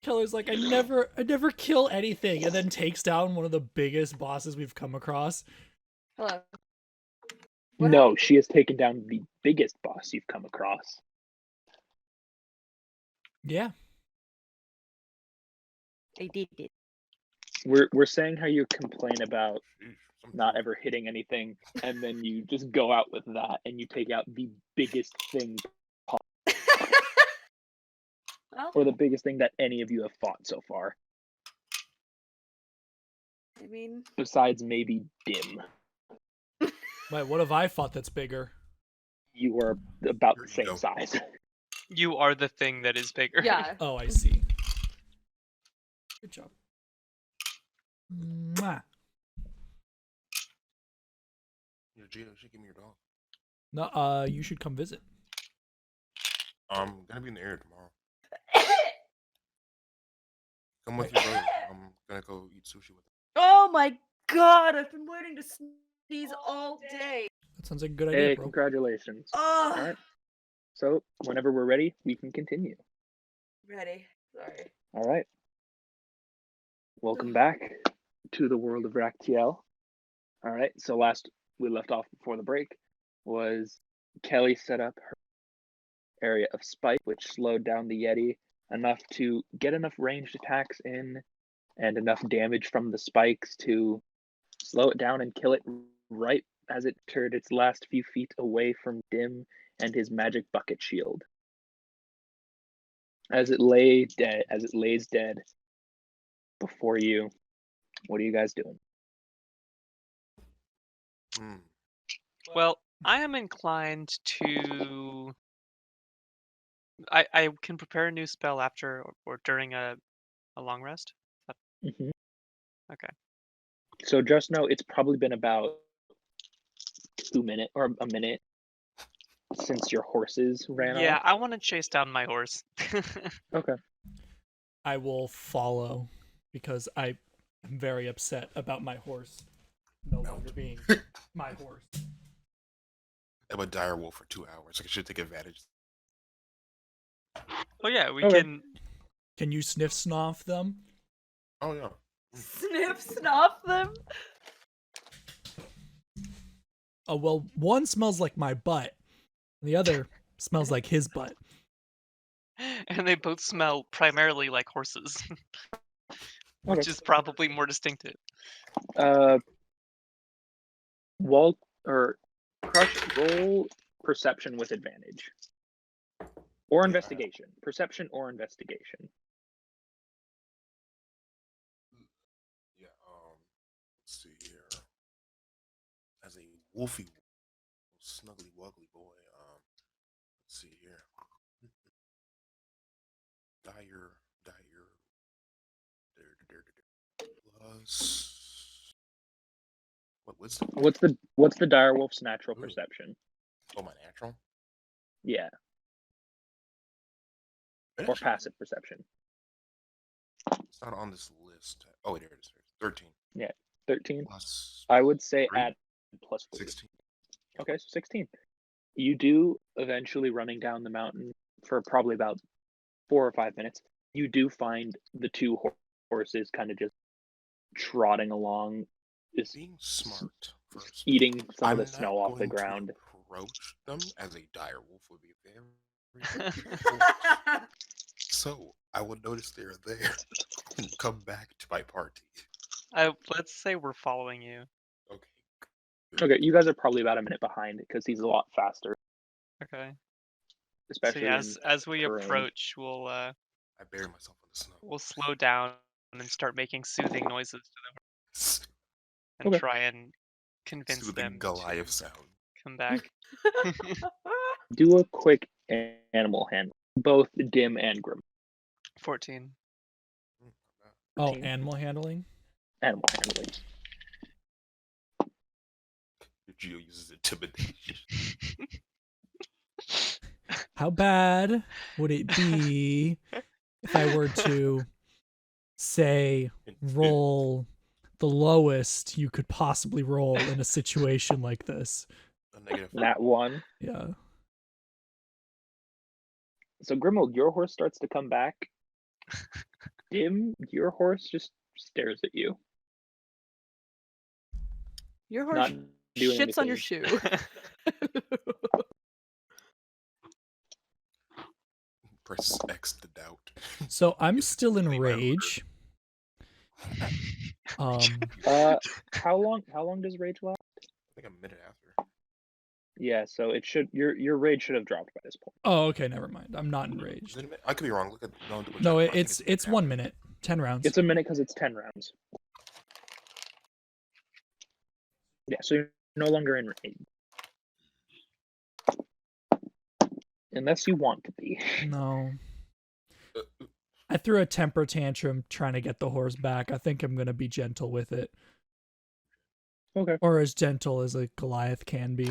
Keller's like, I never kill anything, and then takes down one of the biggest bosses we've come across. Hello. No, she has taken down the biggest boss you've come across. Yeah. I did it. We're saying how you complain about not ever hitting anything, and then you just go out with that, and you take out the biggest thing, Well, or the biggest thing that any of you have fought so far, I mean, besides maybe Dimm. Wait, what have I fought that's bigger? You are about Here the you same go. size. You are the thing that is bigger. yeah. Oh, I see. Good job. Mwah. Yeah, Gina, you should give me your dog. No, you should come visit. I'm gonna be in the area tomorrow. Come with your brother. I'm gonna go eat sushi with him. Oh my god, I've been waiting to sneeze all day. That sounds like a good idea, Hey, bro. congratulations. Oh, All right. So whenever we're ready, we can continue. ready. Sorry. All right. Welcome back to the world of Raktiel. All right. So last we left off before the break was Kelly set up her area of spike, which slowed down the Yeti enough to get enough ranged attacks in and enough damage from the spikes to slow it down and kill it right as it turned its last few feet away from Dimm and his magic bucket shield. As it lays dead before you, what are you guys doing? Hmm. Well, I am inclined to. I can prepare a new spell after or during a long rest. Mm-hmm. Okay. So just know it's probably been about 2 minutes or a minute since your horses ran Yeah, off. I want to chase down my horse. Okay. I will follow because I am very upset about my horse no longer being my horse. I'm a dire wolf for 2 hours. I should take advantage. Oh yeah, we Okay. can. Can you sniff snuff them? Oh yeah. Snip, snuff them. Oh, well, one smells like my butt. And the other smells like his butt. And they both smell primarily like horses, which Okay. is probably more distinctive. Walt or Crush, roll perception with advantage. Or investigation. Perception or investigation. Yeah. Let's see here. As a wolfy, snuggly wuggly boy. Let's see here. Dire. Plus. What wisdom? What's the direwolf's natural Ooh. perception? Oh, my natural. Yeah. It Or actually- passive perception. It's not on this list. Oh, there it is. 13 13. plus I would say 3? add plus 4. 16. Okay, so 16. You do eventually running down the mountain for probably about 4 or 5 minutes. You do find the two horses kind of just trotting along, just Being smart first. eating some I'm of the not snow off the going to ground. approach them as a dire wolf would be very. So I will notice they're there and come back to my party. Let's say we're following you. Okay. Okay, you guys are probably about a minute behind because he's a lot faster, Okay. especially So yeah, in as we terrain. approach, we'll I bury myself in the snow. we'll slow down and start making soothing noises to them and Okay. try and convince Soothing them Goliath to sound. come back. Do a quick animal handle, both Dimm and Grim. 14. Oh, 13. animal handling? Animal handling. Geo uses intimidation. How bad would it be if I were to say roll the lowest you could possibly roll in a situation like this? A negative. That one. Yeah. So Grimuld, your horse starts to come back, Dimm, your horse just stares at you. Your Not horse doing shits on your anything. shoe. Press X to doubt. So I'm Is it still in really my rage. How long does rage last? I think a minute after. Yeah, so it should your rage should have dropped by this point. Oh, okay, never mind. I'm not Is enraged. it a minute? I could be wrong. Look at double No, check, but I think it's a minute 1 after. minute, 10 rounds. It's a minute because it's 10 rounds. Yeah, so you're no longer in rage. Unless you want to be. No. I threw a temper tantrum trying to get the horse back. I think I'm gonna be gentle with it. Okay. Or as gentle as a Goliath can be.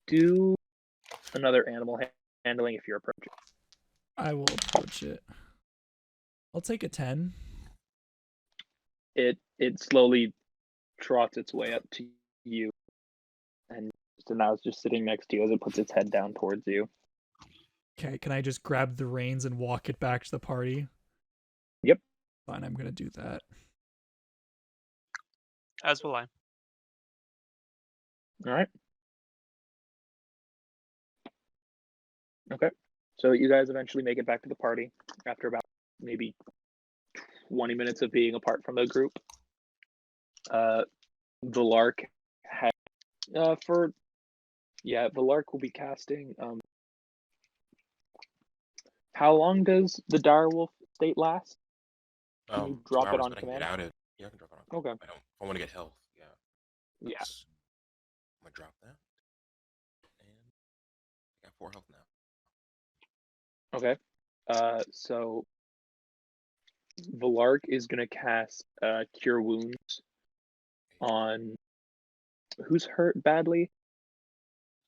Do another animal handling if you're approaching. I will approach it. I'll take a 10. It slowly trots its way up to you, and so now it's just sitting next to you as it puts its head down towards you. Okay, can I just grab the reins and walk it back to the party? Yep. Fine, I'm gonna do that. As will I. All right. Okay. So you guys eventually make it back to the party after about maybe 20 minutes of being apart from the group. The lark has the lark will be casting. How long does the direwolf state last? Can you 2 drop it hours, on but I can command? get out it. Yeah, I can drop it on. Okay. If I want to get health. Yeah. Yeah. I'm gonna drop that. And I got 4 health now. Okay. So the lark is gonna cast Cure Wounds on who's hurt badly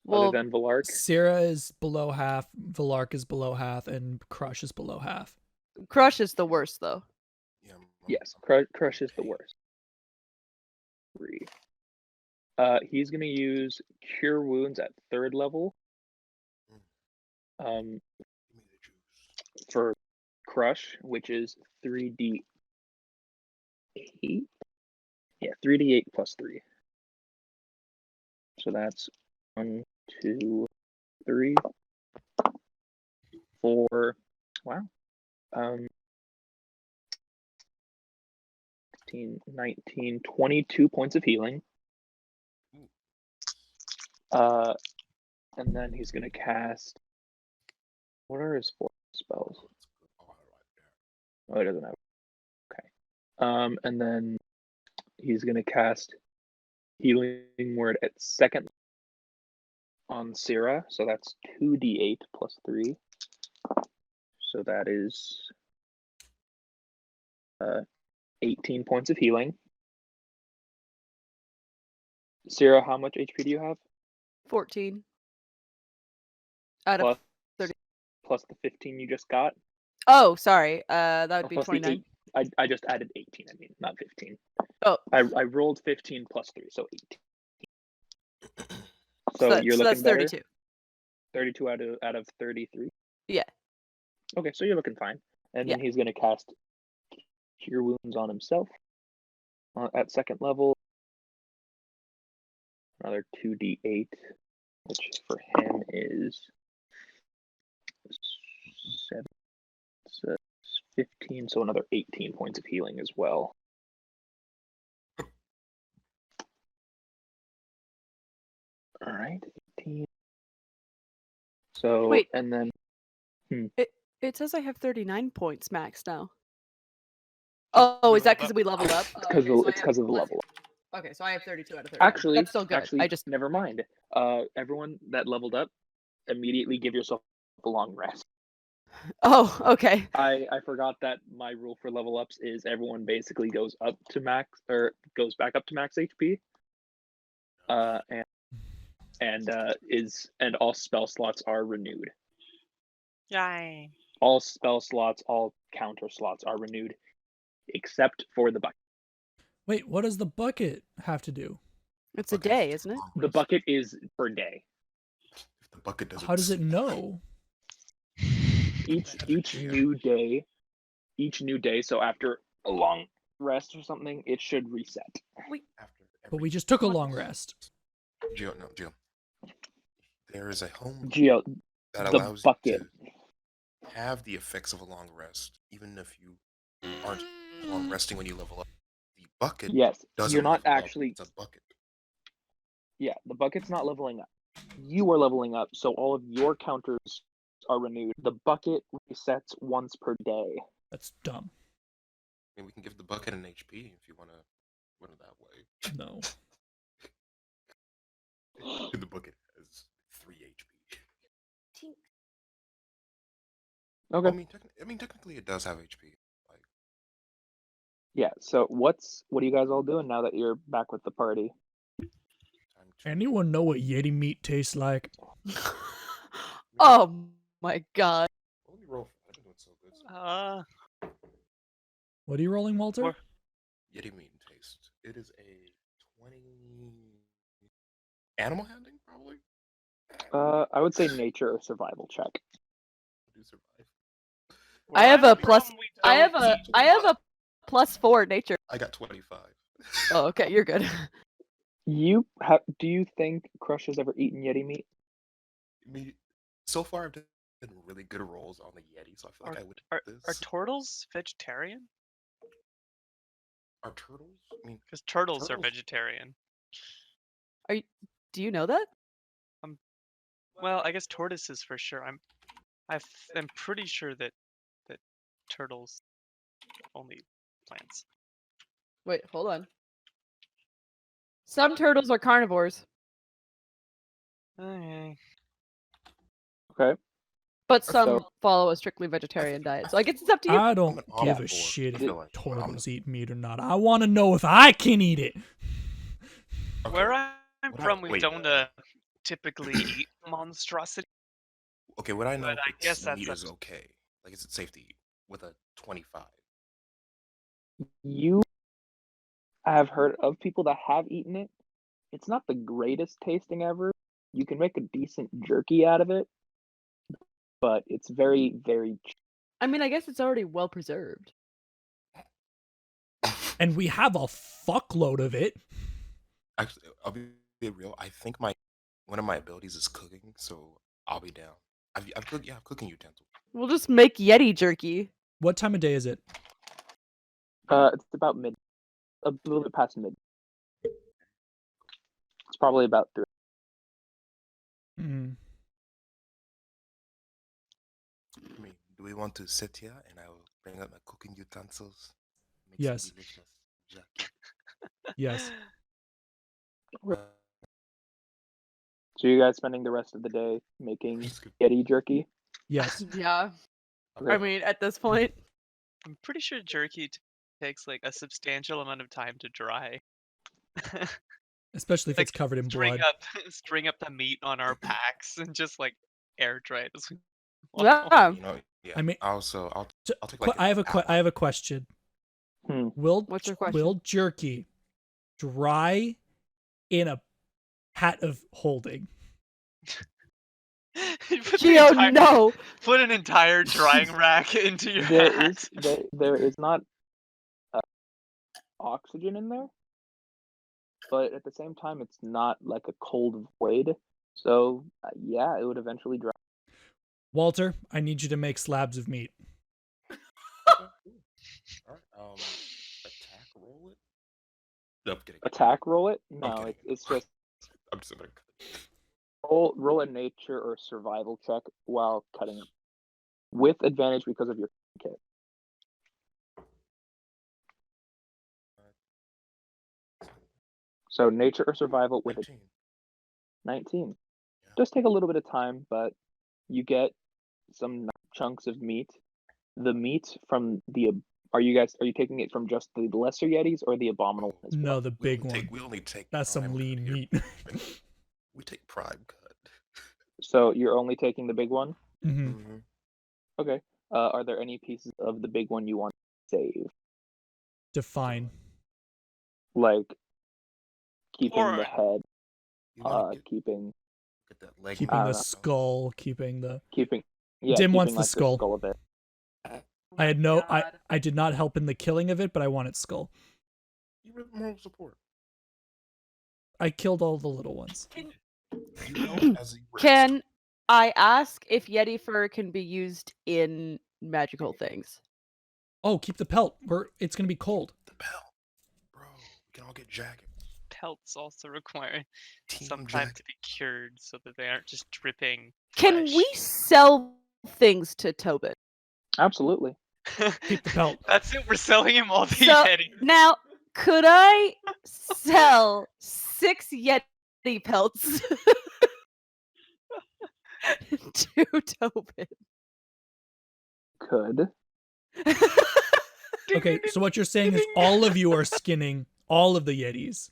Well, other than Valark. Syrah is below half, Valark is below half, and Crush is below half. Crush is the worst, though. Yeah. Yes, Crush is the worst. 3. He's gonna use Cure Wounds at 3rd level. Give me the juice. For Crush, which is 3d8. Yeah, 3d8 plus 3. So that's 1, 2, 3, 4. Wow. 15, 19, 22 points of healing. And then he's gonna cast. What are his 4 spells? Oh, it doesn't have. Okay. And then he's gonna cast Healing Word at 2nd on Syrah, so that's 2d8 plus 3. So that is 18 points of healing. Syrah, how much HP do you have? 14. Out of Plus 30. Plus the 15 you just got. Oh, sorry. That would be Plus the 29. 8. I just added 18. I mean, not 15. Oh. I rolled 15 plus 3, so 18. So that's, you're so looking that's better? 32. 32 out of 33? Yeah. Okay, so you're looking fine. And then Yeah. he's going to cast Cure Wounds on himself at 2nd level. Another 2d8, which for him is 7, 15, so another 18 points of healing as well. All right, 18. So, Wait. and then It says I have 39 points max now. Oh, is that because we leveled up? it's because of the level. Okay, so I have 32 out of 30. Actually, that's still good. I just never mind. Everyone that leveled up, immediately give yourself a long rest. Oh, okay. I forgot that my rule for level ups is everyone basically goes up to max or goes back up to max HP. And all spell slots are renewed. Yay. All spell slots, all counter slots are renewed, except for the bucket. Wait, what does the bucket have to do? It's a day, isn't it? The bucket is per day. If the bucket doesn't. How does it know? Each new day each new day. So after a long rest or something, it should reset. After But every we just took a long rest. Geo, there is a home Geo, that the allows bucket. you to have the effects of a long rest, even if you aren't long resting when you level up. The bucket Yes, doesn't you're not level up, actually. it's a bucket. Yeah, the bucket's not leveling up. You are leveling up, so all of your counters are renewed. The bucket resets once per day. That's dumb. I mean, we can give the bucket an HP if you want to run it that way. No. The bucket has 3 HP. Okay. I mean, technically, it does have HP. Like, Yeah. So what are you guys all doing now that you're back with the party? time to Anyone know what Yeti meat tastes like? Oh my god. What do we roll? I've been doing so good. What are you rolling, Walter? Or- Yeti meat and taste. It is a 20. Animal handling, probably. I would say nature or survival check. Do survive. I have a plus. We I have don't a. eat I have a +4 nature. I got 25. Oh, okay, you're good. Do you think Crush has ever eaten Yeti meat? So far, I've done really good rolls on the Yeti, so I feel like I would Are eat this. turtles vegetarian? Are turtles? I mean, Because turtles are Turtles- vegetarian. Do you know that? Well, I guess tortoises for sure. I'm pretty sure that turtles only eat plants. Wait, hold on. Some turtles are carnivores, Okay. Okay. but So- some follow a strictly vegetarian diet. So I guess it's up to you. I I'm don't an give a omnivore. shit I if feel like turtles eat meat or not. I want to know if I can eat it. Okay, Where I'm What from, we wait. don't typically eat monstrosity. Okay, what I know But I if guess it's that's meat up is to- okay. Like, is it safe to eat with a 25? You have heard of people that have eaten it. It's not the greatest tasting ever. You can make a decent jerky out of it, but it's very, very cheap. I mean, I guess it's already well preserved. And we have a fuckload of it. Actually, I'll be real. I think one of my abilities is cooking, so I'll be down. I've cooking utensils. We'll just make Yeti jerky. What time of day is it? It's about mid, a little bit past mid. It's probably about 3. Mm. I mean, do we want to sit here and I will bring out my cooking utensils? Make Yes. some delicious jerky. Yes. So you guys spending the rest of the day making Just good. Yeti jerky? Yes. Yeah. Okay. I mean, at this point, I'm pretty sure jerky takes like a substantial amount of time to dry. Especially if it's Like, covered in blood. string up the meat on our packs and just like air dry it. As we yeah. You know, yeah. I mean- I'll take like I have an hour. I have a question. Hmm. What's your question? Will jerky dry in a hat of holding? You put the Geo, entire- no. Put an entire drying rack into your There hat. there is not oxygen in there, but at the same time, it's not like a cold void. So yeah, it would eventually dry. Walter, I need you to make slabs of meat. Alright, attack roll it? No, I'm kidding. Attack roll it? No, kidding. it's just I'm just gonna roll a nature or survival check while cutting it with advantage because of your kit. So nature or survival with a 19. 19. Yeah. Does take a little bit of time, but you get some chunks of meat. The meat from the are you taking it from just the lesser Yetis or the abominable one as well? No, the big one. We only take That's some prime lean cut here. meat. We take prime cut. So you're only taking the big one? hmm Mhm. Okay. Are there any pieces of the big one you want to save? Define. Like keeping Or- the head, You wanna keeping get that leg Keeping I the don't know. skull, keeping the Keeping Dimm wants keeping, the like, skull. skull of it. I had no. I did not help in the killing of it, but I want its skull. You were moral support. I killed all the little ones. You know, as you were Can I ask if Yeti fur can be used in magical things? Oh, keep the pelt. It's gonna be cold. the bell, bro. We can all get jackets. Pelts also require Team some time jacket. to be cured so that they aren't just dripping. Can flesh. we sell things to Tobin? Absolutely. Keep the pelt. That's it. We're selling him all the So Yeti. now, could I sell 6 Yeti pelts to Tobin? Could. Okay, so what you're saying is all of you are skinning all of the Yetis.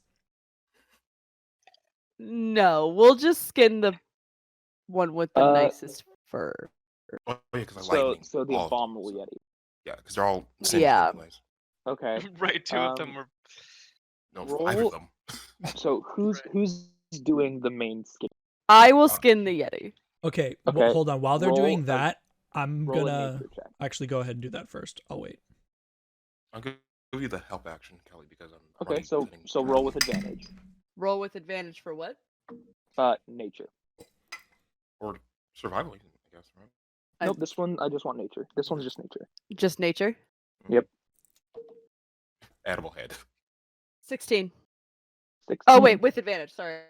No, we'll just skin the one with the nicest fur. Oh yeah, because I So like the abominable Yeti. Yeah, because they're all singed Yeah. anyways. Okay. Right, two of them Um, were. No, Roll- 5 of them. So who's doing the main skin? I will skin the Yeti. Okay, Okay, hold on. While they're roll doing a- that, I'm Roll a gonna nature check. actually go ahead and do that first. I'll wait. I'll give you the help action, Kelly, because I'm Okay, already so getting roll with advantage. Roll with advantage for what? Nature. or survival, I guess, right? Nope, this one I just want nature. This one's just nature. Just nature. Edible head. 16. 16. Oh wait, with advantage. Sorry.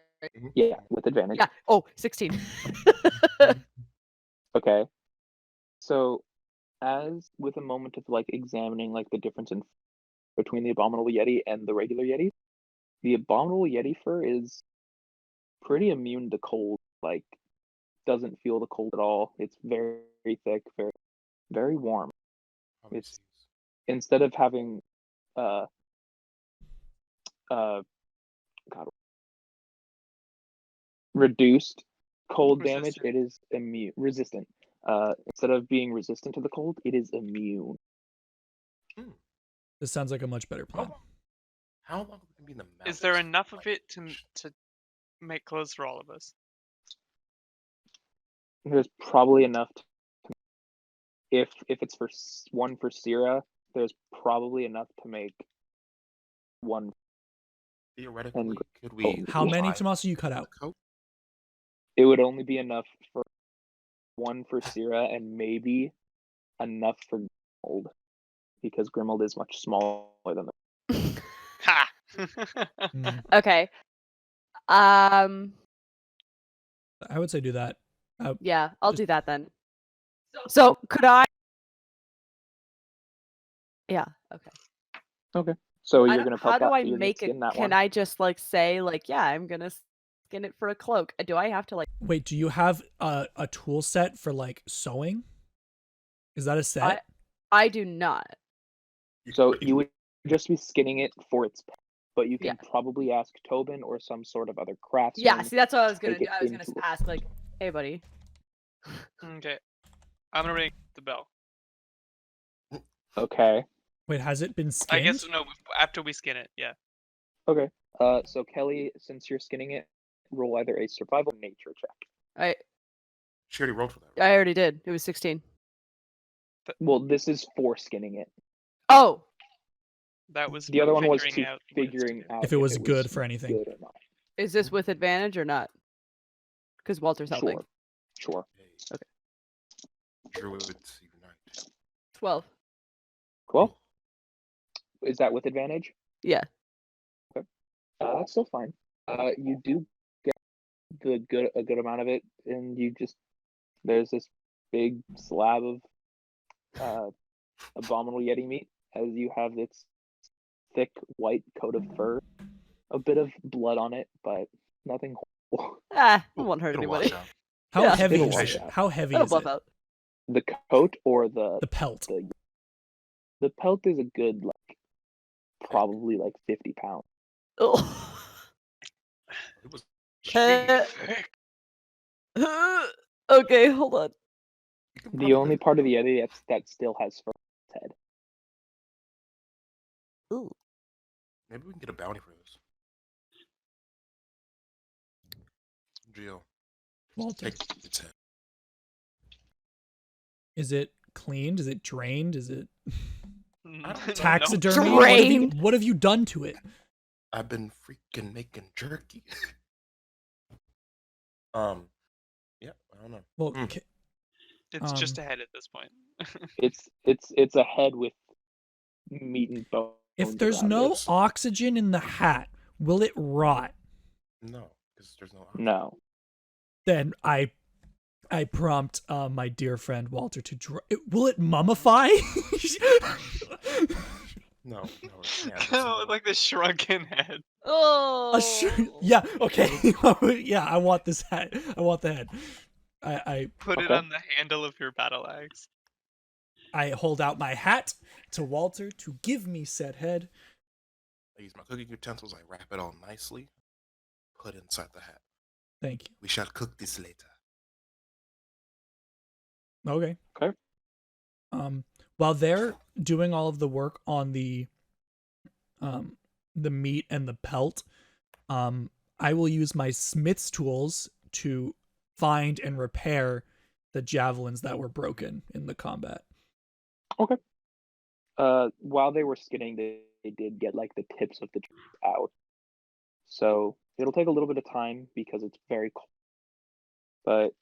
Yeah, with advantage. Yeah. Oh, 16. Okay. So, as with a moment of like examining like the difference in between the abominable Yeti and the regular Yeti, the abominable Yeti fur is pretty immune to cold. Like, doesn't feel the cold at all. It's very, very thick, very, very warm. Probably It's- sees. Instead of having, God, reduced cold damage, Resistant. it is resistant. Instead of being resistant to the cold, it is immune. This sounds like a much better plan. How long can we be in the mountains? Is there for, enough of like, it to make clothes for all of us? There's probably enough. If it's for one for Syrah, there's probably enough to make one. Theoretically, could we? How many, buy Tommaso, you cut out? a coat? It would only be enough for one for Syrah and maybe enough for Grimuld, because Grimuld is much smaller than the. Ha! Mm, Okay. I would say do that. Yeah, I'll Just- do that then. So could I? Yeah. Okay. So I you're don't- gonna how pelt do that, I you're gonna make it? skin that Can one? I just like say like, yeah, I'm gonna skin it for a cloak? Do I have to like? Wait, do you have a tool set for like sewing? Is that a set? I do not. So you would just be skinning it for its pelt, but you can Yeah. probably ask Tobin or some sort of other craftsman. Yeah. See, that's what I was gonna take do. it I was gonna into- ask like, hey, buddy. Okay. I'm gonna ring the bell. Okay. Wait, has it been skinned? I guess no. After we skin it, yeah. Okay. So Kelly, since you're skinning it, roll either a survival or nature check. She already rolled for that. Right? I already did. It was 16. Well, this is for skinning it. Oh. That was The other one was figuring to out what it's figuring to do. out If it was good for anything. good or not. Is this with advantage or not? Because Walter's helping. Sure. Okay. Druids unite. 12. Cool. Is that with advantage? Yeah. That's still fine. You do get a good amount of it, and there's this big slab of abominable Yeti meat as you have this thick white coat of fur, a bit of blood on it, but nothing horrible. Ah, it won't hurt It'll anybody. wash out. How Yeah. heavy It'll is wash it? out. How heavy It'll is buff it? out. The coat or the The pelt. the pelt is a good probably 50 pounds. Oh. It was Uh, thick. Okay, hold on. You can The probably only put- part of the Yeti that still has fur on its head. Ooh. Maybe we can get a bounty for this. Gio, Walter, take its head. is it cleaned? Is it drained? Is it No. taxidermy? Drained. What have you done to it? I've been freaking making jerky. Yeah, I don't know. Well, Mm. It's just a head at this point. It's a head with meat and bones. if there's around no it. oxygen in the hat, will it rot? No, because there's no oxygen. No. Then I prompt my dear friend Walter to will it mummify? No, it can't. Oh, like the shrunken head. Oh. Yeah, okay. Yeah, I want this head. I want the head. I Put it Okay. on the handle of your battle axe. I hold out my hat to Walter to give me said head. I use my cooking utensils. I wrap it all nicely. Put inside the hat. Thank you. We shall cook this later. Okay. Okay. While they're doing all of the work on the meat and the pelt, I will use my smith's tools to find and repair the javelins that were broken in the combat. Okay. While they were skinning, they did get like the tips of the trees out. So it'll take a little bit of time because it's very cold. But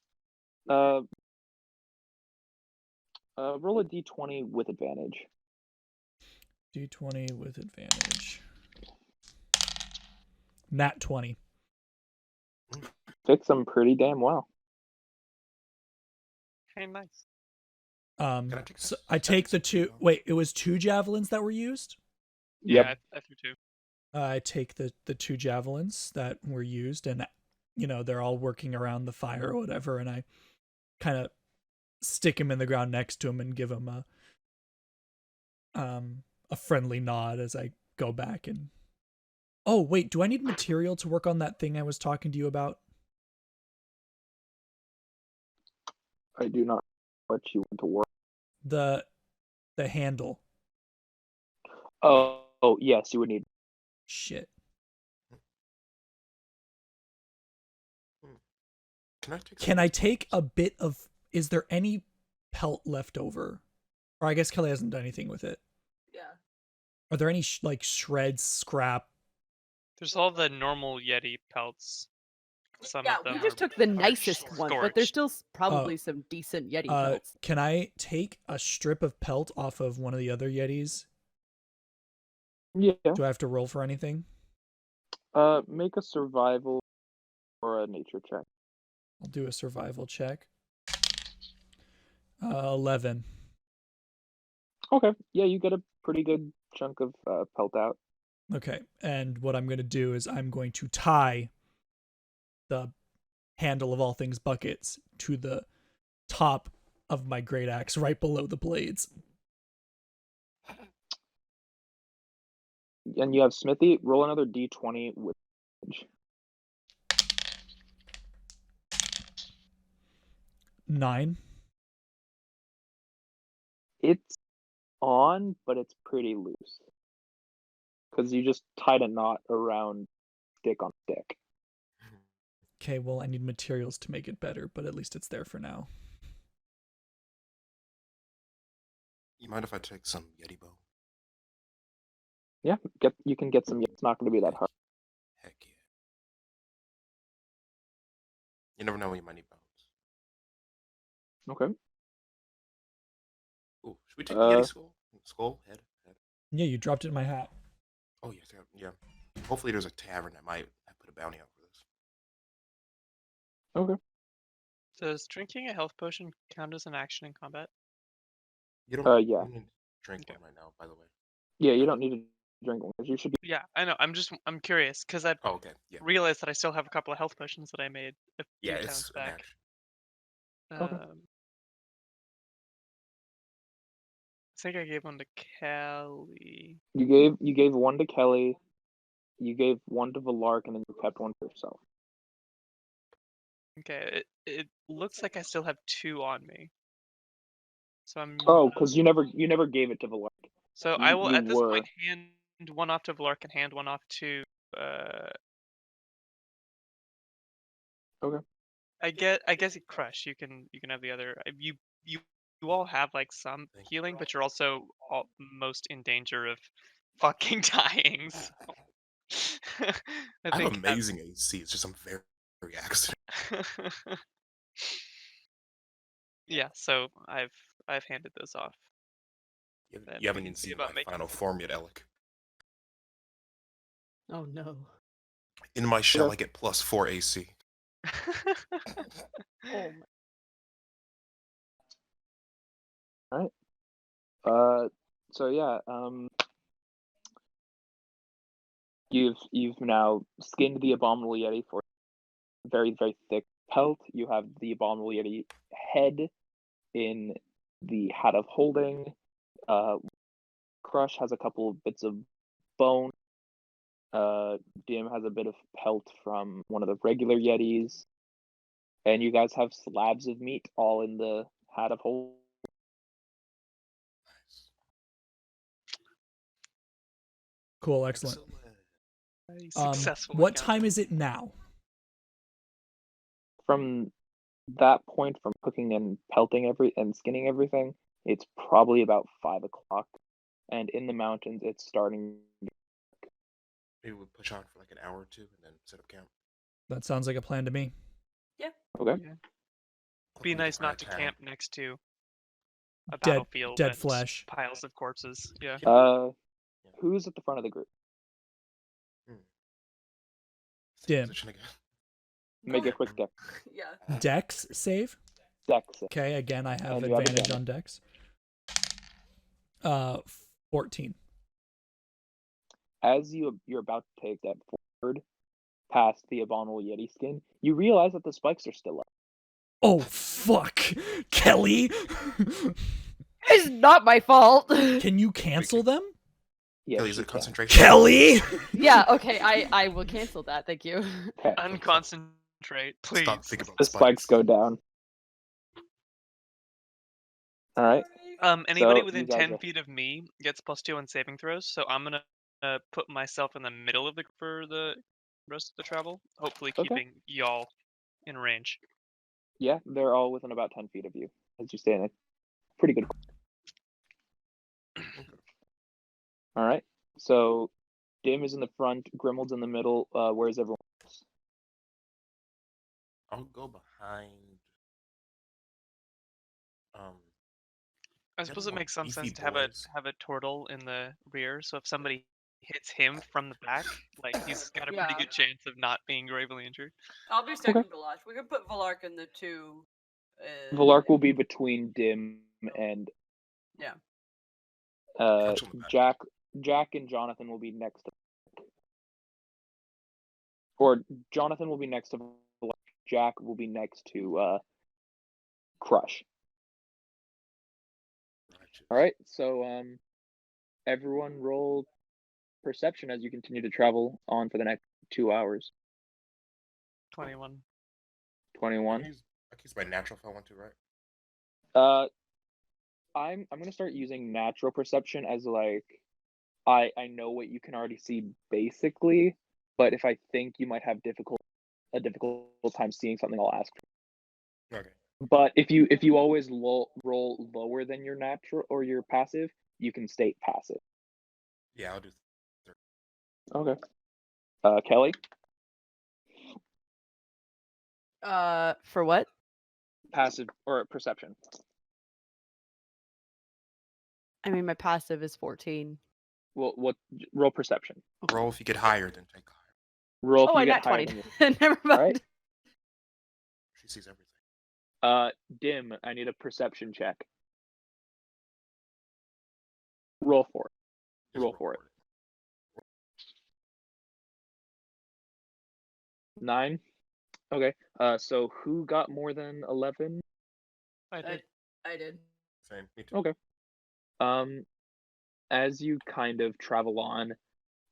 roll a d20 with advantage. D20 with advantage. Nat 20. Fix them pretty damn well. Hey, nice. Can I take So I take the two. Wait, it was 2 javelins that were used. Yep. Yeah, I threw 2. I take the 2 javelins that were used, and they're all working around the fire or whatever, and I kind of stick him in the ground next to him and give him a friendly nod as I go back and. Oh wait, do I need material to work on that thing I was talking to you about? I do not let you want to work. The handle. Oh, yes, you would need. Shit. Can I take a bit of? Is there any pelt left over? Or I guess Kelly hasn't done anything with it. Yeah. Are there any shreds, scrap? There's all the normal Yeti pelts. Some Yeah, of them we just are- took the are nicest one, but there's scorched. still probably some decent Yeti pelts. Can I take a strip of pelt off of one of the other Yetis? Yeah. Do I have to roll for anything? Make a survival or a nature check. I'll do a survival check. 11. Okay. Yeah, you get a pretty good chunk of pelt out. Okay, and what I'm going to do is I'm going to tie the handle of all things buckets to the top of my great axe right below the blades. And you have Smithy. Roll another d20 with advantage. 9. It's on, but it's pretty loose. Because you just tied a knot around stick on stick. Okay, well, I need materials to make it better, but at least it's there for now. You mind if I take some Yeti bone? Yeah, you can get some. It's not going to be that hard. Heck yeah. You never know when you might need bones. Okay. Ooh, should we take the Yeti skull? Skull? Head? Yeah, you dropped it in my hat. Oh, yes, yeah. Hopefully there's a tavern that might put a bounty out for this. Okay. Does drinking a health potion count as an action in combat? You don't, Yeah. you need to drink one right now, by the way. Yeah, you don't need to drink one. You should be. Yeah, I know. I'm curious because I Oh, okay. Yeah. realized that I still have a couple of health potions that I made a few Yeah, times it's an back. action. Okay. I think I gave one to Kelly. You gave one to Kelly. You gave one to Valark, and then you kept one for yourself. Okay, it looks like I still have 2 on me. So I'm. Oh, because you never gave it to Valark. So I will you at this were. point hand one off to Valark and hand one off to. Okay. I guess Crush. You can have the other. You all have like some Thank you. healing, but you're also most in danger of fucking dying. So. I I have think that- amazing AC. It's just I'm very accident. yeah, so I've handed those off. You Then haven't we even can see seen about my making final them. form yet, Elek. Oh no. In my shell, Okay. I get +4 AC. Oh my. So yeah, you've now skinned the Abominable Yeti for very, very thick pelt. You have the Abominable Yeti head in the hat of holding. Crush has a couple of bits of bone. Dimm has a bit of pelt from one of the regular Yetis. And you guys have slabs of meat all in the hat of holding. Nice. Cool, excellent. Successful. What time is it now? From that point, from cooking and pelting and skinning everything, it's probably about 5 o'clock. And in the mountains, it's starting. Maybe we'll push on for like an hour or two and then set up camp. That sounds like a plan to me. Okay. Be Hopefully nice find not a to town. camp next to a Dead- battlefield dead and flesh. piles of corpses. Yeah. Who's at the front of the group? Same Dimm. position again. Make a quick deck. Yeah. Dex save. Deck. Okay, again, I have And you have advantage advantage. on Dex. 14. As you're about to take that forward past the Abominable Yeti skin, you realize that the spikes are still up. Oh, fuck. Kelly? It's not my fault. Can you cancel them? Yes, Kelly, is you it can. concentration? Kelly? Yeah, okay, I will cancel that, thank you. Okay. Unconcentrate, please. Stop thinking about The spikes go down. All right. Anybody So within you guys 10 are- feet of me gets +2 on saving throws, so I'm gonna put myself in the middle of the for the rest of the travel, hopefully Okay. keeping y'all in range. Yeah, they're all within about 10 feet of you as you stay in a pretty good. All right. So Dimm is in the front, Grimuld's in the middle. Where's everyone else? I'll go behind. I Is that suppose the it more makes some sense beefy to have boys? a turtle in the rear, so if somebody hits him from the back, like he's got a pretty Yeah. good chance of not being gravely injured. I'll be second to last. We can put Valark in the two. Valark will be between Dimm and Yeah. Catch him with that. Jack and Jonathan will be next to, or Jonathan will be next to Valark. Jack will be next to Crush. Righteous. All right. So everyone roll perception as you continue to travel on for the next 2 hours. 21. 21. I can use my natural if I want to, right? I'm gonna start using natural perception as like I know what you can already see basically, but if I think you might have a difficult time seeing something, I'll ask. Okay. But if you always roll lower than your natural or your passive, you can state passive. Yeah, I'll do. Okay. Kelly, For what? passive or perception. I mean, my passive is 14. Well, what roll perception? Roll if you get higher, then take higher. Roll if Oh, you I get got higher 20. than Never mind. Alright. She sees everything. Dimm, I need a perception check. Roll for it. Just Roll for it. 9. Okay. So who got more than 11? I did. I did. Same. Me too. Okay. As you kind of travel on,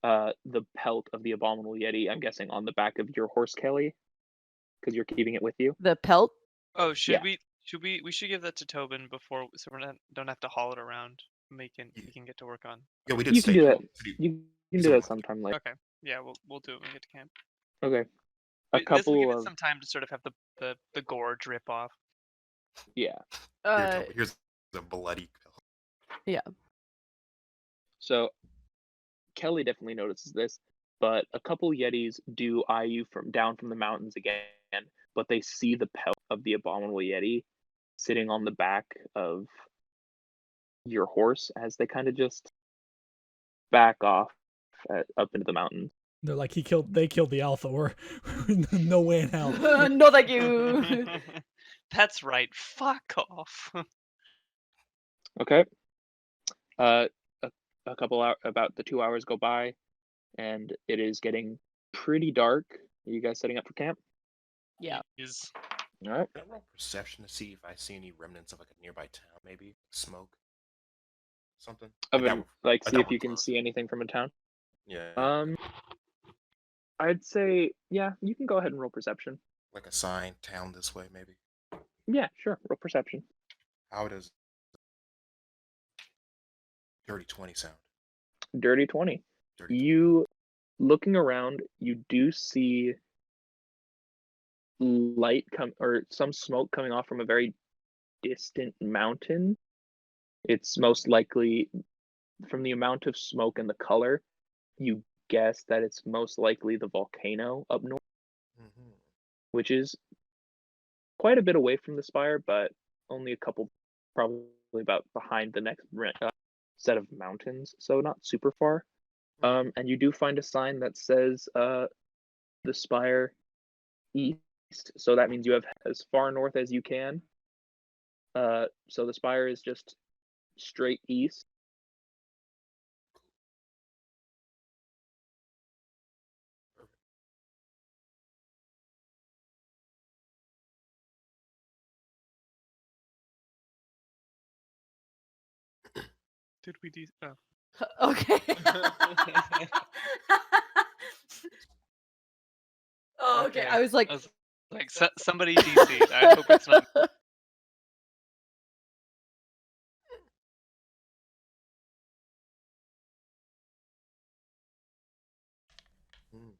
the pelt of the Abominable Yeti, I'm guessing on the back of your horse, Kelly, because you're keeping it with you. The pelt? Oh, should Yeah. we should give that to Tobin before so we don't have to haul it around. We can get to work on. Yeah, we did. You can do that. You can do Someone that sometime later. Okay. Yeah, we'll do it when we get to camp. Okay. This will give couple it of some time to sort of have the gore drip off. yeah. Here, Toby, here's a bloody pill. Yeah. So Kelly definitely notices this, but a couple Yetis do eye you from down from the mountains again, but they see the pelt of the abominable Yeti sitting on the back of your horse as they kind of just back off up into the mountains. They're like, they killed the alpha. We're no way in hell. No, thank you. That's right. Fuck off. Okay. A couple hours, about the 2 hours go by, and it is getting pretty dark. Are you guys setting up for camp? Yeah. Is All right. Can I roll perception to see if I see any remnants of like a nearby town, maybe smoke, something? Of that an, we're- like, I see thought if we're you can close. see anything from a town. Yeah. I'd say, yeah, you can go ahead and roll perception. Like a sign, town this way, maybe. Yeah, sure. Roll perception. How does dirty 20 sound? Dirty 20. Dirty 20. You, looking around, you do see light come or some smoke coming off from a very distant mountain. It's most likely, from the amount of smoke and the color, you guess that it's most likely the volcano up north, Mhm. which is quite a bit away from the spire, but only a couple, probably about behind the next set of mountains, so not super far. And you do find a sign that says the spire east, so that means you have as far north as you can. So the spire is just straight east. did we do? Oh. Okay. Oh, okay. I was like, Somebody DC'd. I hope it's not. Mm.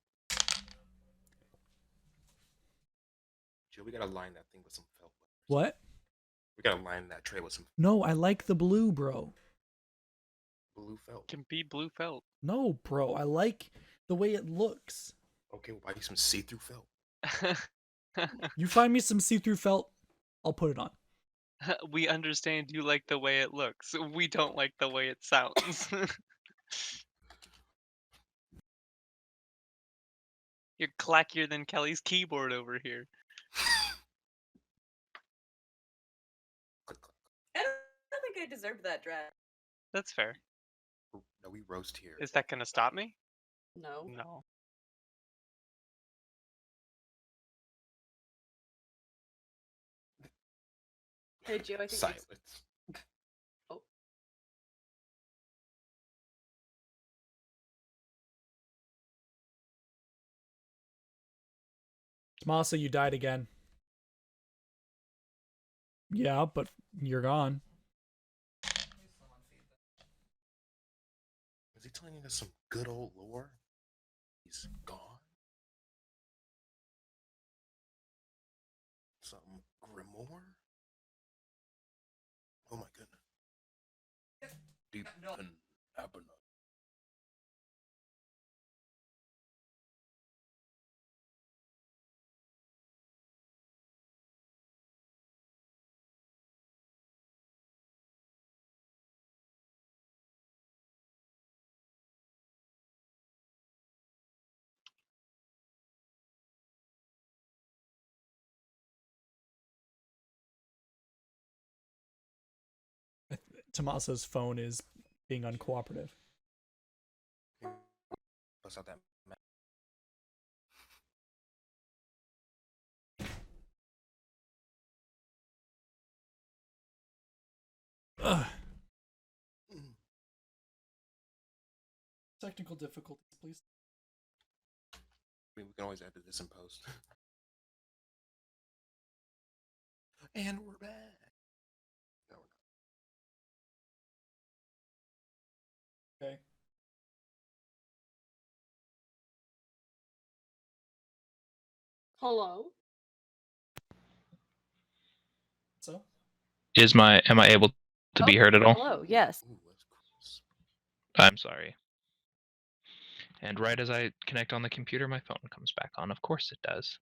Joe, we gotta line that thing with some felt. What? We gotta line that tray with some No, I like the blue, bro. blue felt. Can be blue felt. No, bro, I like the way it looks. Okay, we'll buy you some see-through felt. You find me some see-through felt, I'll put it on. We understand you like the way it looks. We don't like the way it sounds. You're clackier than Kelly's keyboard over here. Click, click. I don't think I deserved that draft. That's fair. No, we roast here. Is that gonna stop me? No. No. Hey, Joe, I think it's... Silence. Oh. Tomasa, you died again. Yeah, but you're gone. Is he telling us some good old lore? He's gone. Some grimoire? Oh my goodness. Deep and Abernathy. Tomasa's phone is being uncooperative. Bust out that map. Ugh. Technical difficulties, please. I mean, we can always edit this in post. And we're back. No, we're not. Okay. Hello? So? Am I able to be heard at all? Hello. Yes. Ooh, that's gross. I'm sorry. And right as I connect on the computer, my phone comes back on. Of course it does.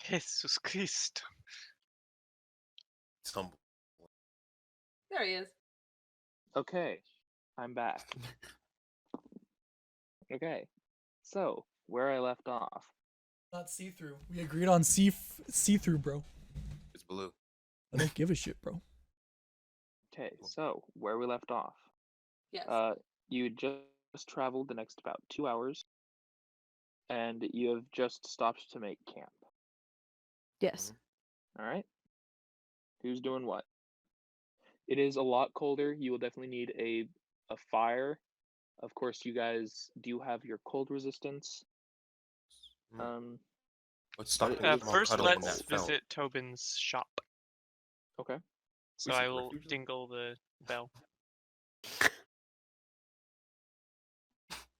Jesus Christ. Tumble. There he is. Okay, I'm back. Okay, so where I left off. Not see-through. We agreed on see-through, bro. It's blue. I don't give a shit, bro. Okay, so where we left off. Yes. You just traveled the next about 2 hours, and you have just stopped to make camp. Yes. All right. Who's doing what? It is a lot colder. You will definitely need a fire. Of course, you guys do have your cold resistance. Let's stop But it it is from First, cuddling let's that felt. visit Tobin's shop. Okay. So should I will refuge them? dingle the bell.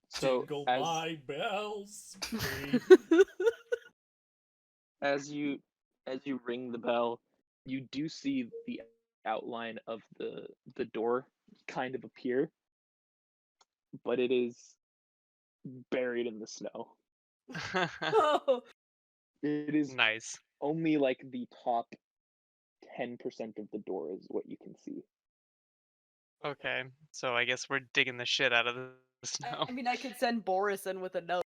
So Jingle as my bells. as you ring the bell, you do see the outline of the door kind of appear, but it is buried in the snow. Oh, It is Nice. only like the top 10% of the door is what you can see. Okay, so I guess we're digging the shit out of the snow. I mean, I could send Boris in with a note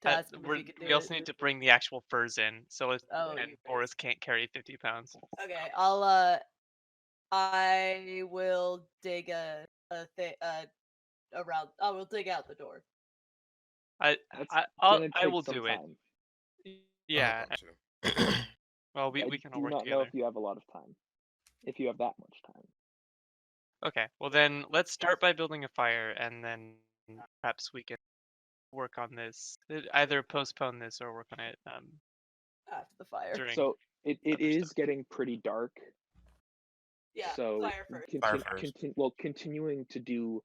to ask him if he could do We also it. need to bring the actual furs in, so Oh, and you Boris can't carry 50 pounds. Okay, I will dig around. I will dig out the door. I That's I gonna I take will some do it. time. Yeah. Too. Well, we I can all do work not know together. if you have a lot of time. If you have that much time. Okay. Well, then let's start by building a fire, and then perhaps we can work on this. Either postpone this or work on it After the fire. during. So it other is stuff. getting pretty dark. Yeah, So fire first. Fire first. continuing to do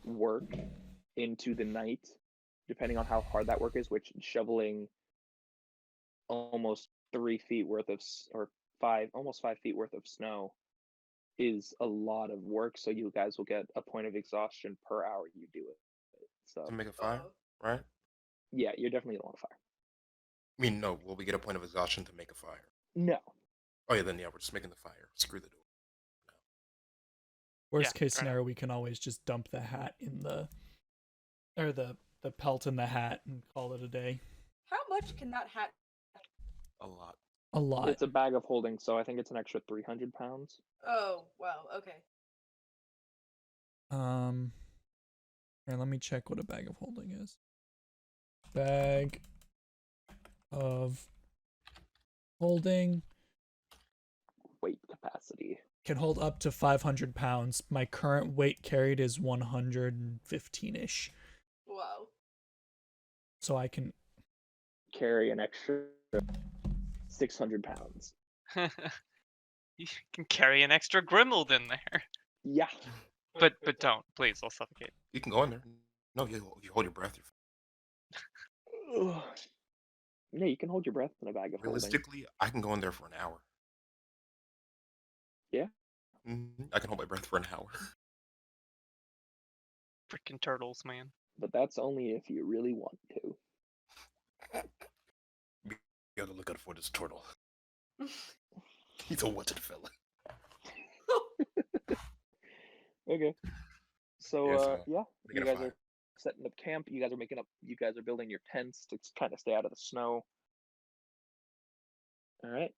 work into the night, depending on how hard that work is, which shoveling almost 3 feet worth of almost 5 feet worth of snow is a lot of work. So you guys will get a point of exhaustion per hour you do it. So To make a fire, right? yeah, you're definitely gonna want a fire. I mean, no. Will we get a point of exhaustion to make a fire? No, Oh yeah, then yeah, we're just making the fire. Screw the door. Worst Yeah, case fair enough. scenario, we can always just dump the hat in the pelt in the hat and call it a day. How much can that hat? A lot. A lot. it's a bag of holding, so I think it's an extra 300 pounds. Oh, wow. Okay. Here, let me check what a bag of holding is. Bag of holding Weight capacity. can hold up to 500 pounds. My current weight carried is 115-ish. Wow. So I can Carry an extra 600 pounds. You can carry an extra Grimuld in there, Yeah. but don't, please. I'll suffocate. You can go in there. No, you hold your breath. Ugh. Yeah, you can hold your breath in a bag of holding. Realistically, I can go in there for an hour. Yeah? I can hold my breath for an hour. Freaking turtles, man. But that's only if you really want to. You gotta look out for this turtle. He's a wanted fella. Okay. So Yeah, so yeah, we you get a guys fire. are setting up camp. You guys are building your tents to kind of stay out of the snow. All right.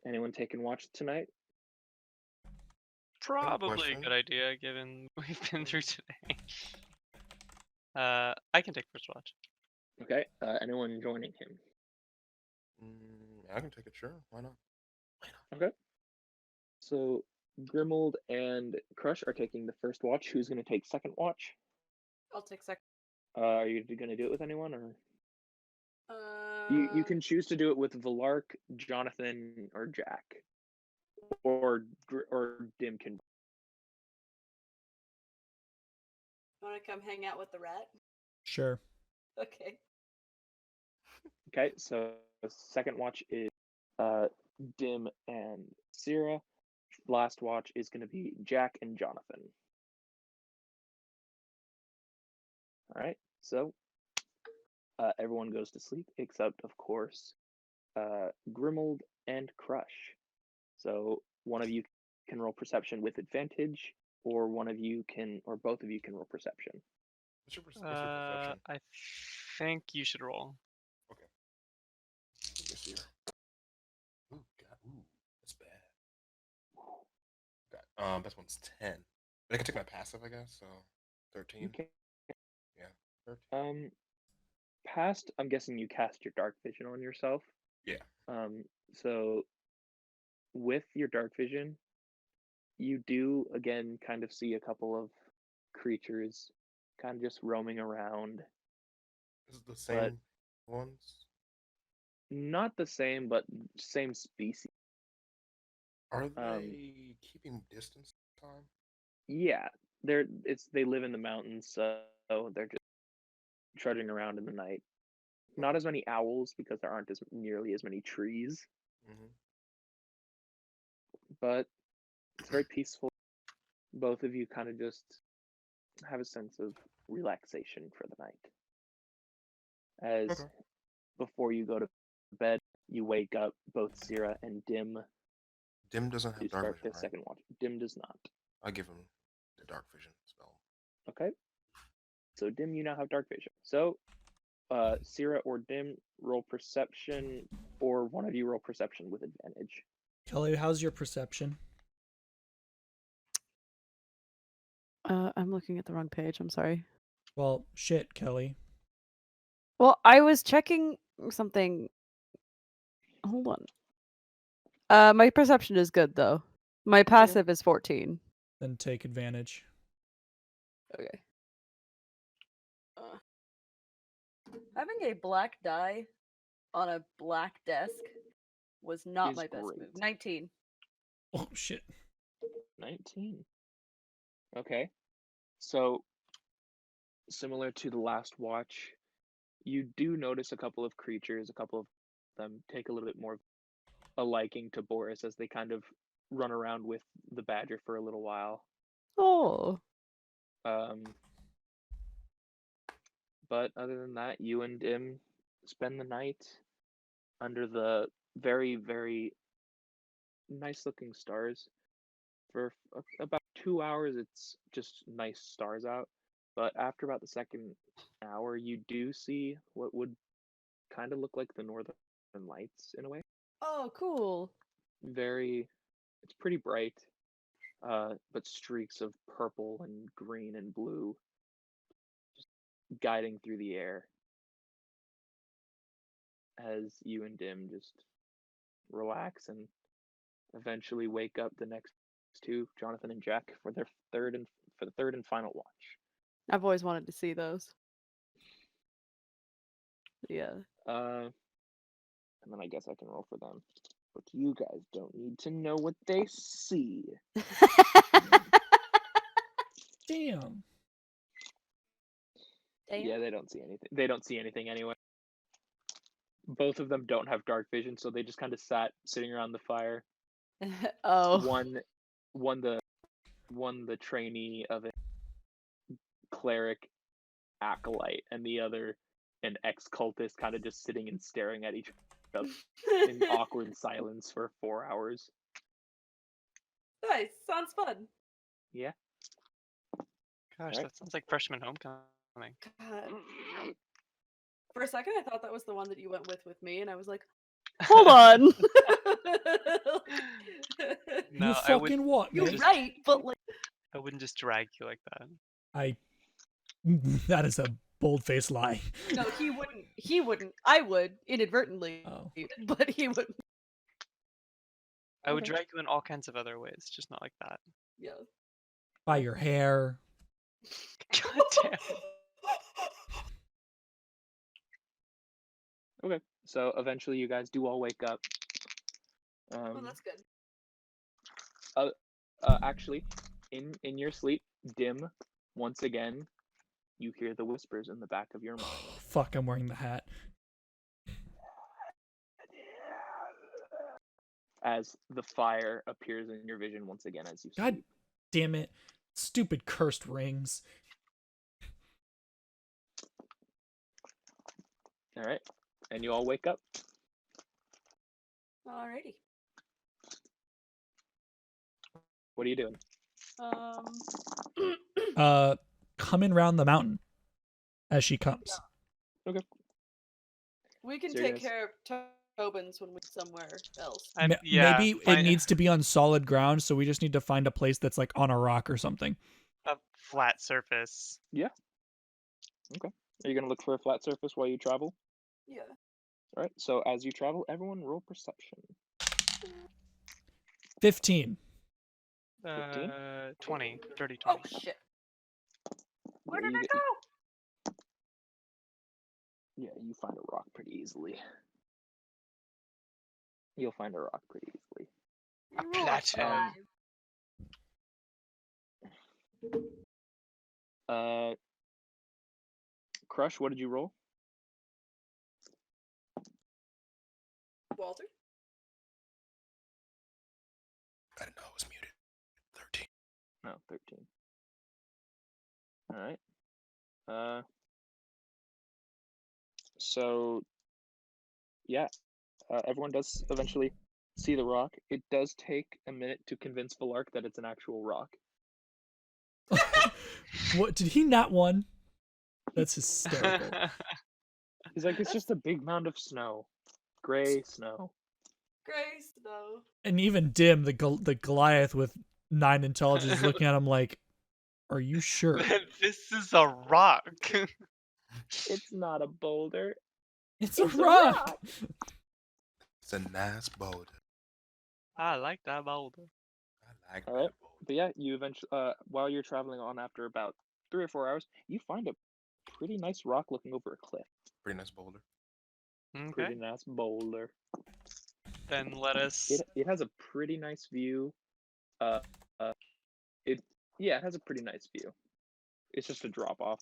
Anyone taking watch tonight? Probably a question. good idea given we've been through today. I can take first watch. Okay. Anyone joining him? I can take it, sure. Why not? Okay. So Grimuld and Crush are taking the first watch. Who's going to take second watch? I'll take second. Are you going to do it with anyone, or you can choose to do it with Valark, Jonathan, or Jack, or Dimm can. Want to come hang out with the rat? sure. Okay. Okay, so the second watch is Dimm and Syrah. Last watch is going to be Jack and Jonathan. All right, so everyone goes to sleep except, of course, Grimuld and Crush. So one of you can roll perception with advantage, or one of you can, or both of you can roll perception. What's your perception? I think you should roll. Okay. Let me see here. Ooh, God, ooh, that's bad. God, best one's 10. But I can take my passive, I guess. So 13. Okay. Yeah. 13. Past, I'm guessing you cast your dark vision on yourself. Yeah. So with your dark vision, you do again kind of see a couple of creatures kind of just roaming around. Is it the same ones? Not the same, but same species. Are they keeping distance this time? Yeah, they live in the mountains, so they're just trudging around in the night. Not as many owls because there aren't nearly as many trees, Mm-hmm. but it's very peaceful. Both of you kind of just have a sense of relaxation for the night. As Okay. before you go to bed, you wake up both Syrah and Dimm Dim doesn't to have start dark the vision, right? second watch. Dimm does not. I give him the dark vision spell. Okay. So Dimm, you now have dark vision. So Syrah or Dimm, roll perception, or one of you roll perception with advantage. Kelly, how's your perception? I'm looking at the wrong page. I'm sorry. Well, shit, Kelly. Well, I was checking something. Hold on. My perception is good though. My passive is 14. Then take advantage. Okay. Having a black die on a black desk was not Is my best move. great. 19. Oh shit. 19. Okay. So, similar to the last watch, you do notice a couple of creatures, a couple of them take a little bit more of a liking to Boris as they kind of run around with the badger for a little while. Oh. But other than that, you and Dimm spend the night under the very, very nice looking stars. For about 2 hours, it's just nice stars out. But after about the second hour, you do see what would kind of look like the northern lights in a way. Oh, cool. It's pretty bright, but streaks of purple and green and blue just guiding through the air as you and Dimm just relax and eventually wake up the next two, Jonathan and Jack, for the third and final watch. I've always wanted to see those. Yeah. And then I guess I can roll for them. But you guys don't need to know what they see. Damn. Yeah, they don't see anything. They don't see anything anyway. Both of them don't have dark vision, so they just kind of sat sitting around the fire. Oh. One the trainee of a cleric acolyte, and the other an ex-cultist, kind of just sitting and staring at each other in awkward silence for 4 hours. Nice. Sounds fun. Yeah. Gosh, Right. that sounds like freshman homecoming. God. For a second, I thought that was the one that you went with me, and I was like, hold on. No, you I would. fucking what, You're mate? right, but like, I wouldn't just drag you like that. That is a bold-faced lie. no, he wouldn't. He wouldn't. I would inadvertently, Oh. but he wouldn't. I would Okay. drag you in all kinds of other ways, just not like that. Yeah. By your hair. God damn. Okay. So eventually, you guys do all wake up. Oh, that's good. Actually, in your sleep, Dimm, once again, you hear the whispers in the back of your mind. Fuck, I'm wearing the hat. as the fire appears in your vision once again as you God sleep. damn it. Stupid cursed rings. All right, and you all wake up. Alrighty. What are you doing? Coming round the mountain as she comes. We can So you're take gonna care of Tobin's when we're somewhere else. Yeah, Maybe it find needs to be on solid ground, so we just need to find a place that's like on a rock or something. a flat surface. Are you gonna look for a flat surface while you travel? Yeah. All right. So as you travel, everyone roll perception. 15. 15? 20, dirty Oh 20. shit. Where did it go? Yeah, you find a rock pretty easily. You'll find a rock pretty easily. A plateau. Crush, what did you roll? Walter? I didn't know it was muted. 13. No, 13. All right. So, yeah, everyone does eventually see the rock. It does take a minute to convince Valark that it's an actual rock. What did he not won? That's hysterical. He's like, it's just a big mound of snow, gray snow. Grace, no. And even Dimm, the Goliath with 9 intelligence, is looking at him like, "Are you sure?" This is a rock. It's not a boulder. It's a rock. It's a nice boulder. I like that boulder. I like All right. that boulder. But yeah, you eventually, while you're traveling on after about 3 or 4 hours, you find a pretty nice rock looking over a cliff. Pretty nice boulder. Okay. Pretty nice boulder. Then let us. It has a pretty nice view. It has a pretty nice view. It's just a drop off.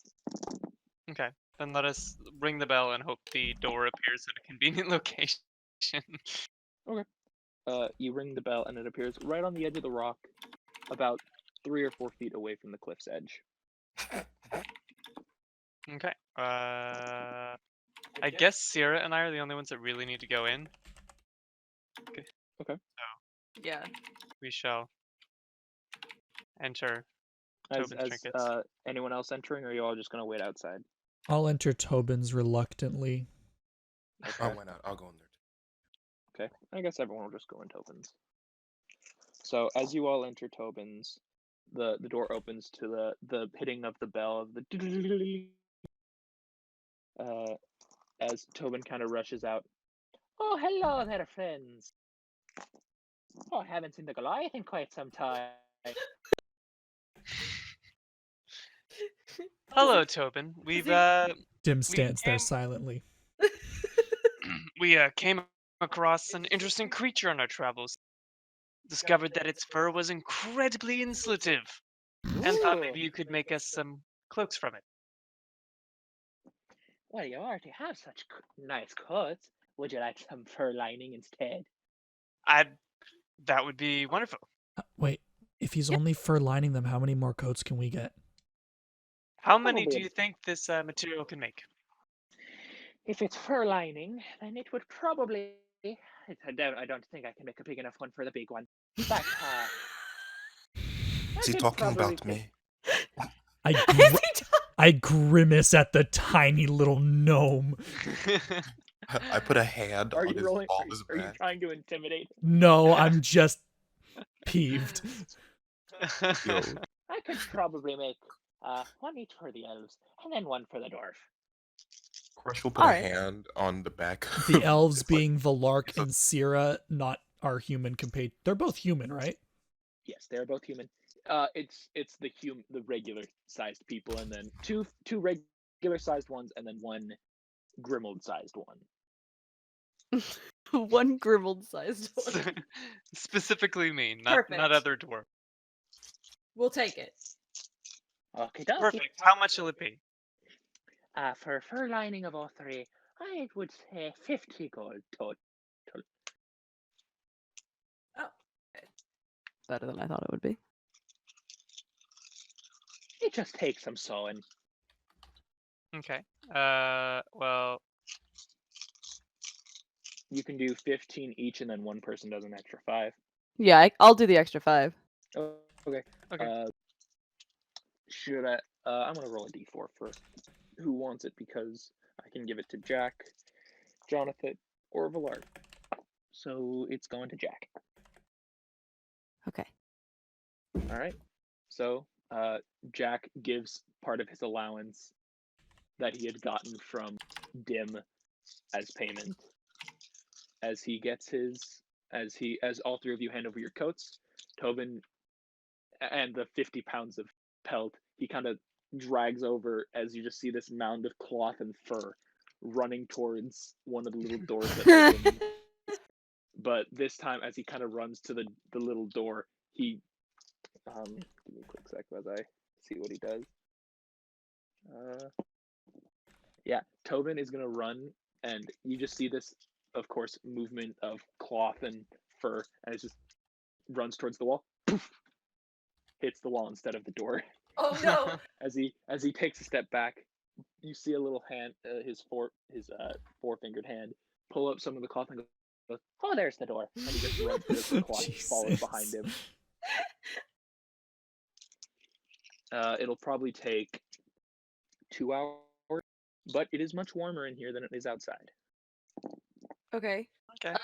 Okay. Then let us ring the bell and hope the door appears at a convenient location. You ring the bell and it appears right on the edge of the rock, about 3 or 4 feet away from the cliff's edge. Okay. I guess Sierra and I are the only ones that really need to go in. Okay. So Yeah. we shall enter As Tobin's trinkets. anyone else entering, or are you all just gonna wait outside? I'll enter Tobin's reluctantly. Oh, why not? I'll go in there too. Okay, I guess everyone will just go in Tobin's. So as you all enter Tobin's, the door opens to the hitting of the bell of the as Tobin kind of rushes out. Oh, hello there, friends. Oh, I haven't seen the Goliath in quite some time. Hello, Tobin. We've Dimm stands there came- silently. we came across an interesting creature on our travels. Discovered that its fur was incredibly insulative, and thought maybe you could make us some cloaks from it. Well, you already have such nice coats. Would you like some fur lining instead? That would be wonderful. Wait, if he's only fur lining them, how many more coats can we get? How many Probably do you think this material can make? If it's fur lining, then it would probably. I don't think I can make a big enough one for the big one. But Is he talking about me? I grimace at the tiny little gnome. I put a hand Are on you his rolling? ball's Are you back. trying to intimidate? No, I'm just peeved. Yo, I could probably make one each for the elves and then one for the dwarf. Crush will put Alright. a hand on the back. The elves It's like- being Valark it's a- and Sierra, not our human compared. They're both human, right? Yes, they are both human. It's the regular sized people, and then two regular sized ones, and then one Grimuld sized one. One Grimuld sized one. Specifically me, not Perfect. other dwarf. We'll take it. Okay, Perfect. How much will it be? For fur lining of all three, I would say 50 gold total. better than I thought it would be. It just takes some sewing. Okay. Well, You can do 15 each, and then one person does an extra 5. Yeah, I'll do the extra 5. Oh, okay. okay. Should I? I'm gonna roll a d4 for who wants it because I can give it to Jack, Jonathan, or Villard. So it's going to Jack. Okay. All right. So Jack gives part of his allowance that he had gotten from Dimm as payment. As he gets his, as all three of you hand over your coats, Tobin and the 50 pounds of pelt, he kind of drags over as you just see this mound of cloth and fur running towards one of the little doors that open. But this time, as he kind of runs to the little door, he give me a quick sec as I see what he does. Yeah, Tobin is gonna run, and you just see this, of course, movement of cloth and fur, and it just runs towards the wall. Poof! Hits the wall instead of the door. Oh no! As he takes a step back, you see a little hand, his four-fingered hand, pull up some of the cloth and goes, "Oh, there's the door," and he just runs as the cloth follows behind him. It'll probably take 2 hours, but it is much warmer in here than it is outside. Okay. Okay.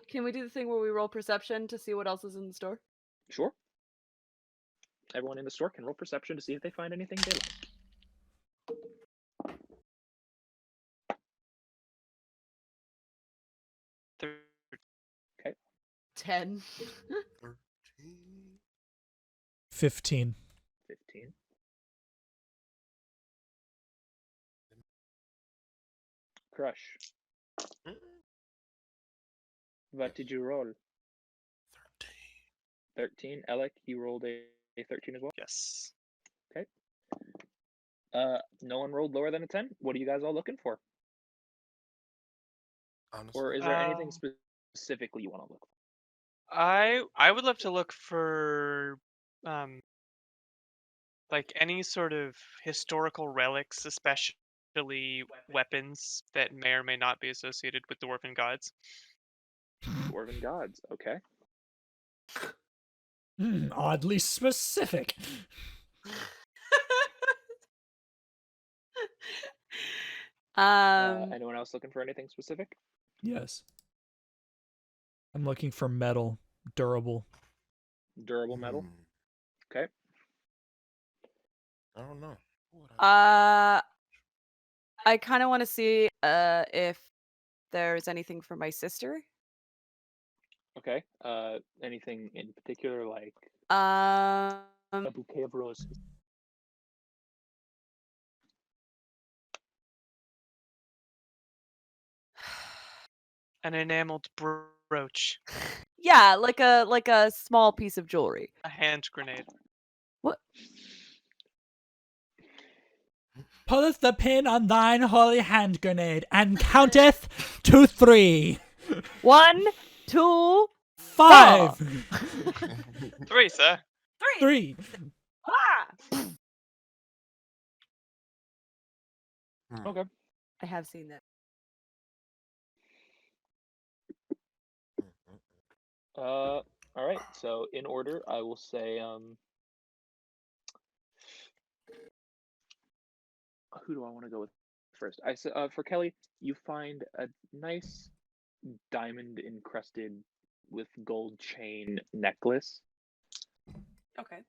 Can we do the thing where we roll perception to see what else is in the store? Sure. Everyone in the store can roll perception to see if they find anything they like. Okay. 10. 15. 15. Crush. What did you roll? 13. Elek, you rolled a 13 as well? Yes. Okay. No one rolled lower than a 10? What are you guys all looking for? Honestly, Or is there anything specifically you want to look for? I would love to look for like any sort of historical relics, especially weapons that may or may not be associated with the dwarven gods. Dwarven gods, okay. Oddly specific. Anyone else looking for anything specific? Yes. I'm looking for metal, durable. Durable metal? Hmm, Okay. I don't know. What would I- I kind of want to see if there's anything for my sister. Okay. Anything in particular, like Um, a bouquet of roses? An enameled brooch, yeah, like a small piece of jewelry. a hand grenade. What? Pulleth the pin on thine holy hand grenade and counteth to 3. 1, 2, 5. 3, sir. 3. ah! Okay. I have seen that. All right. So in order, I will say, who do I want to go with first? I said for Kelly, you find a nice diamond encrusted with gold chain necklace. Okay.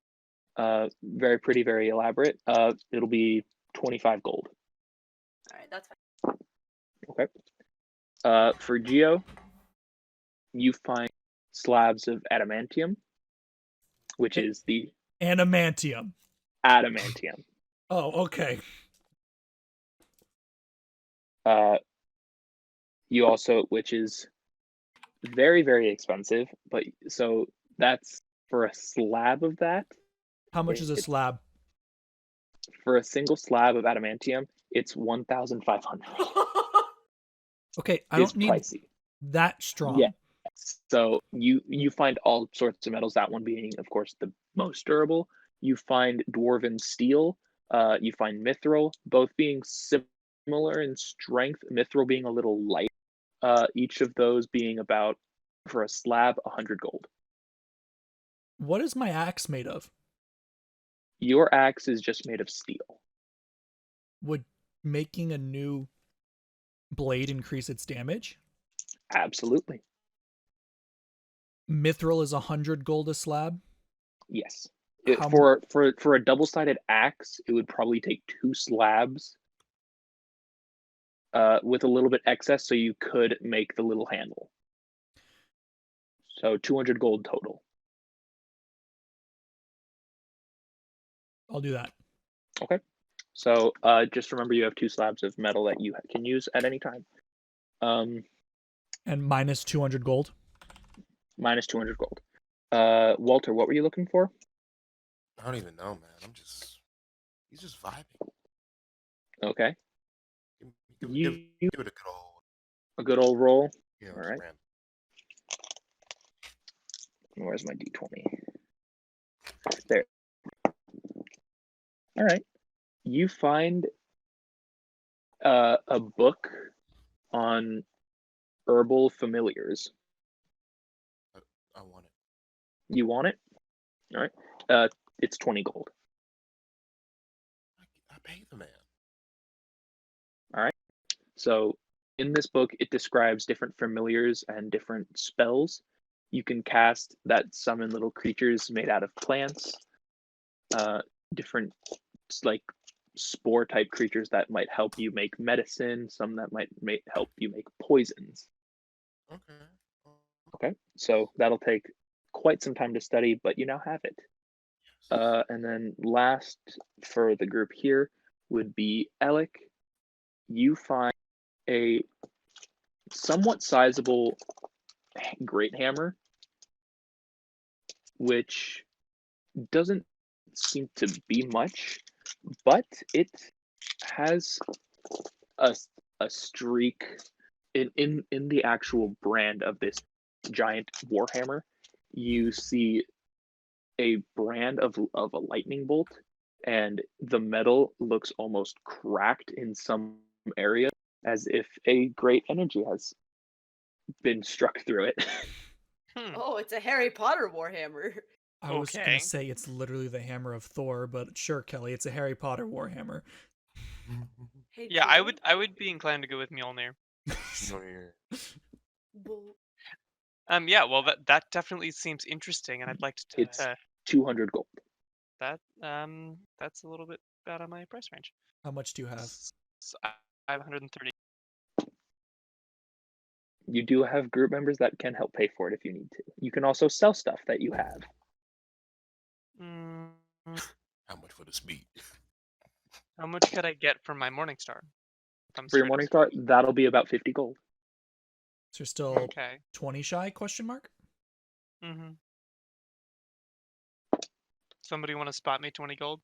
Very pretty, very elaborate. It'll be 25 gold. All right, that's fine. Okay. For Geo, you find slabs of adamantium, which is the Adamantium. adamantium. Oh, okay. You also, which is very, very expensive, but so that's for a slab of that. How much is a It's- slab? For a single slab of adamantium, it's 1,500. Okay, I It's don't need pricey. that strong. Yeah. So you find all sorts of metals. That one being, of course, the most durable. You find dwarven steel. You find mithril, both being similar in strength. Mithril being a little light. Each of those being about, for a slab, 100 gold. What is my axe made of? Your axe is just made of steel. Would making a new blade increase its damage? Absolutely. Mithril is 100 gold a slab. Yes. How For a double-sided axe, it would probably take 2 slabs with a little bit excess, so you could make the little handle. So 200 gold total. I'll do that. Okay. So just remember you have 2 slabs of metal that you can use at any time. And minus 200 gold. Minus 200 gold. Walter, what were you looking for? I don't even know, man. He's just vibing. Okay. Give it a A good old roll. you know, All right. random. Where's my d20? There. All right. You find a book on Herbal Familiars. I want it. You want it? All right. It's 20 gold. I pay the man. All right. So in this book, it describes different familiars and different spells you can cast that summon little creatures made out of plants. Different like spore type creatures that might help you make medicine. Some that might help you make poisons. Okay. Okay. So that'll take quite some time to study, but you now have it. Yes. And then last for the group here would be Elek. You find a somewhat sizable great hammer, which doesn't seem to be much, but it has a streak in the actual brand of this giant warhammer. You see a brand of a lightning bolt, and the metal looks almost cracked in some area, as if a great energy has been struck through it. Oh, it's a Harry Potter Warhammer. I was Okay. gonna say it's literally the hammer of Thor, but sure, Kelly, it's a Harry Potter warhammer. Hey, Yeah, Joe? I would be inclined to go with Mjolnir. No, yeah. Bull- Yeah, well that definitely seems interesting, and I'd like to It's 200 gold. that's a little bit out of my price range. How much do you have? So I have 130. You do have group members that can help pay for it if you need to. You can also sell stuff that you have. Mm, How much for the speed? how much could I get from my Morningstar? If I'm For your straight up Morningstar, that'll be about 50 gold. So you're still Okay. 20 shy? Question mark. Mm-hmm. Somebody want to spot me 20 gold?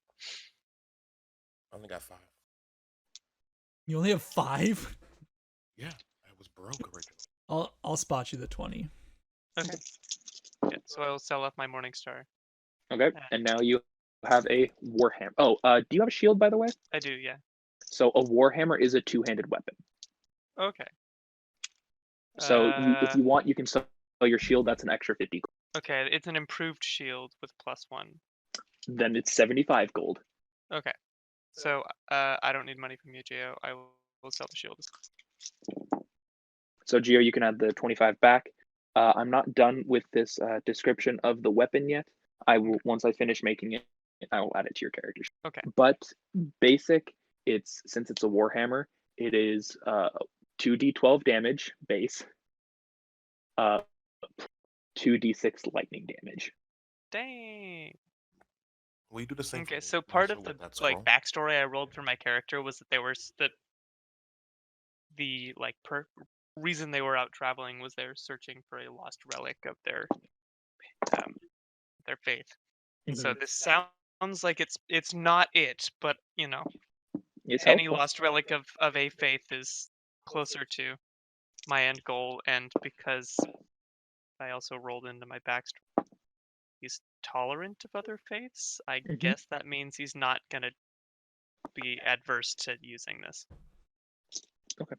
I only got 5. You only have 5. Yeah, I was broke originally. I'll spot you the 20. Okay. Yeah, so I'll sell off my Morningstar. Okay, and now you have a warhammer. Oh, do you have a shield, by the way? I do, yeah. So a warhammer is a 2-handed weapon. Okay. So if you want, you can sell your shield. That's an extra 50 gold. Okay, it's an improved shield with +1. Then it's 75 gold. Okay. So I don't need money from you, Gio. I will sell the shield. So Gio, you can add the 25 back. I'm not done with this description of the weapon yet. I will, once I finish making it, I will add it to your character sheet. Okay. But basic, since it's a warhammer, it is 2d12 damage base, 2d6 lightning damage. Dang. We do the same. Okay, so part of the backstory I rolled for my character was that the reason they were out traveling was they're searching for a lost relic of their faith. So this sounds like it's not it, but you know, It's any helpful. lost relic of a faith is closer to my end goal, and because I also rolled into my backstory. He's tolerant of other faiths. I guess that means he's not gonna be adverse to using this. Okay.